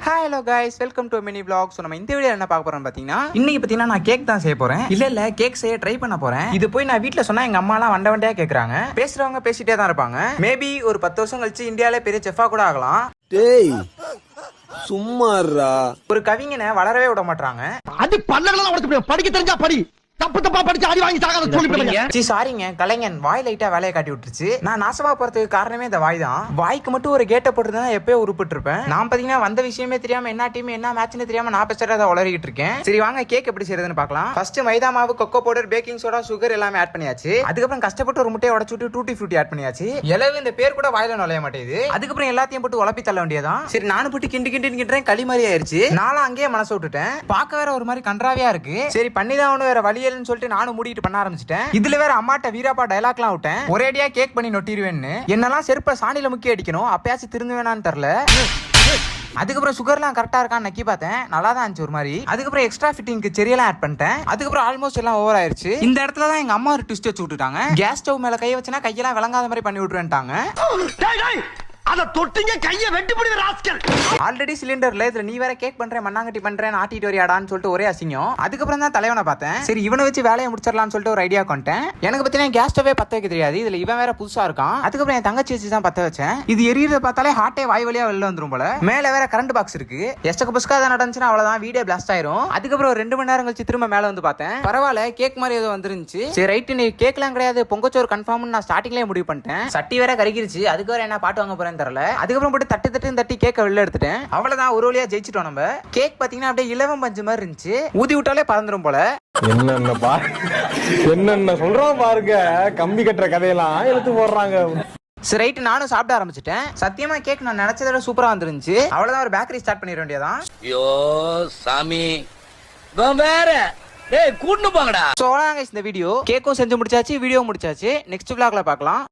Hi hello guys, welcome to mini vlog. So நம்ம இந்த video என்ன பார்க்க போறோம்னு பார்த்தீங்கன்னா நான் கேக் தான் செய்ய போறேன். இல்ல கேக் செய்ய ட்ரை பண்ண போறேன். இது போய் நான் வீட்டில் சொன்னா எங்க அம்மா எல்லாம் வண்டையா கேட்கறாங்க. பேசுறவங்க பேசிட்டே தான் இருப்பாங்க. மேபி ஒரு 10 வருஷம் கழிச்சு இந்தியாவிலே பெரிய செஃபா கூட ஆகலாம். டேய் சும்மாறா, ஒரு கவிஞனை வளரவே விட மாட்டாங்க. அது பல்லகள உடைச்சு படிக்க தெரிஞ்சா படி, தப்பு தப்பா படிச்சு அடி வாங்கி சாகாத சொல்லி சாரிங்க, கலைஞன் வாய் லைட்டா வேலையை காட்டி விட்டுருச்சு. நான் நாசமா போறதுக்கு காரணமே இந்த வாய் தான். வாய்க்கு மட்டும் ஒரு கேட்ட போட்டு எப்பயோ உருப்பிட்டு இருப்பேன். நான் பாத்தீங்கன்னா வந்த விஷயமே தெரியாம என்ன டீம் என்ன மேட்ச்னு தெரியாம நான் பெஸ்டா உளறிட்டு இருக்கேன். சரி வாங்க கேக் எப்படி செய்யறதுன்னு பார்க்கலாம். ஃபர்ஸ்ட் மைதா மாவு, cocoa powder, baking soda, sugar எல்லாமே ஆட் பண்ணியாச்சு. அதுக்கப்புறம் கஷ்டப்பட்டு ஒரு முட்டையை உடைச்சு விட்டு டூட்டி ஃப்ரூட்டி ஆட் பண்ணியாச்சு. எலவு இந்த பேர் கூட வாயில நுழைய மாட்டேங்குது. அதுக்கப்புறம் எல்லாத்தையும் போட்டு உழப்பி தள்ள வேண்டியதான். சரி நானும் போட்டு கிண்டுறேன், களி மாதிரி ஆயிருச்சு. நானும் அங்கேயே மனசு விட்டுட்டேன். பார்க்க வேற ஒரு மாதிரி கன்றாவியா இருக்கு. சரி பண்ணிதான் ஒண்ணு வேற வழியல்னு சொல்லிட்டு நானும் பண்ண ஆரம்பிச்சிட்டேன். இதுல வேற அம்மாட்ட வீராப்பா டயலாக்லாம் விட்டேன். ஒரேடியா கேக் பண்ணி நொட்டிடுவேன்னு. என்னெல்லாம் செருப்ப சாணியில முக்கி அடிக்கணும், அப்பயாச்சும் திருந்து வேணான்னு தெரியல. அதுக்கப்புறம் சுகர்லாம் கரெக்டா இருக்கான்னு நக்கி பார்த்தேன். நல்லா தான் இருந்துச்சு ஒரு மாதிரி. அதுக்கப்புறம் எக்ஸ்ட்ரா ஃபிட்டிங்க்கு செரியெல்லாம் ஆட் பண்ணிட்டேன். அதுக்கப்புறம் ஆல்மோஸ்ட் எல்லாம் ஓவர் ஆயிருச்சு. இந்த இடத்துல தான் எங்க அம்மா ஒரு ட்விஸ்ட் வச்சு விட்டுட்டாங்க. கேஸ் ஸ்டவ் மேல கை வச்சனா கையெல்லாம் விளங்காத மாதிரி பண்ணி விட்டுருட்டாங்க. அத தொட்டிங்க கைய வெட்டி போடுற ராஸ்கல். ஆல்ரெடி சிலிண்டர்ல இதுல நீ வேற கேக் பண்றேன் மண்ணாங்கட்டி பண்றேன் ஆட்டிட்டு வரியாடான்னு சொல்லிட்டு ஒரே அசிங்கம். அதுக்கப்புறம் தான் தலைவனை பார்த்தேன். சரி இவனை வச்சு வேலையை முடிச்சிடலாம்னு சொல்லிட்டு ஒரு ஐடியா கொண்டேன். எனக்கு பார்த்தீங்கன்னா கேஸ் ஸ்டவ்வே பத்த வைக்க தெரியாது. இதுல இவன் வேற புதுசா இருக்கான். அதுக்கப்புறம் என் தங்கச்சி வச்சு தான் பத்த வச்சேன். இது எரியறத பார்த்தாலே ஹார்ட்டே வாய் வழியா வெளில வந்துரும் போல. மேல வேற கரண்ட் பாக்ஸ் இருக்கு. எஸ்டக்கு புஸ்கா தான் நடந்துச்சுன்னா அவ்வளவுதான், வீடியோ பிளாஸ்ட் ஆயிரும். அதுக்கப்புறம் ஒரு 2 மணி நேரம் கழிச்சு திரும்ப மேல வந்து பார்த்தேன். பரவாயில்ல கேக் மாதிரி ஏதோ வந்துருந்துச்சு. சரி ரைட், நீ கேக்லாம் கிடையாது பொங்கச்சோறு கன்ஃபார்ம் நான் ஸ்டார்டிங்லேயே முடிவு பண்ணிட்டேன். சட்டி வேற கருகிருச்சு. அதுக்கு வேற என்ன பாட்டு வாங்க போறேன்னு தெரியல. அதுக்கப்புறம் தட்டி கேக்க வெளில எடுத்துட்டேன். அவ்வளவுதான், ஒரு வழியா ஜெயிச்சிட்டோம் நம்ம. கேக் பாத்தீங்கன்னா அப்படியே இலவம் பஞ்சு மாதிரி இருந்துச்சு. ஊதி விட்டாலே பறந்துரும் போல. என்னென்ன சொல்றோம் பாருங்க, கம்பி கட்டுற கதையெல்லாம் எடுத்து போடுறாங்க. சரி ரைட், நானும் சாப்பிட ஆரம்பிச்சிட்டேன். சத்தியமா கேக் நான் நினைச்சத விட சூப்பரா வந்துருந்துச்சு. அவ்வளவுதான், ஒரு பேக்கரி ஸ்டார்ட் பண்ணிட வேண்டியதான். ஐயோ சாமி வேற கூட்டு போங்கடா. சோ அவ்வளவுதான் இந்த வீடியோ. கேக்கும் செஞ்சு முடிச்சாச்சு, வீடியோ முடிச்சாச்சு. நெக்ஸ்ட் vlogல பார்க்கலாம்.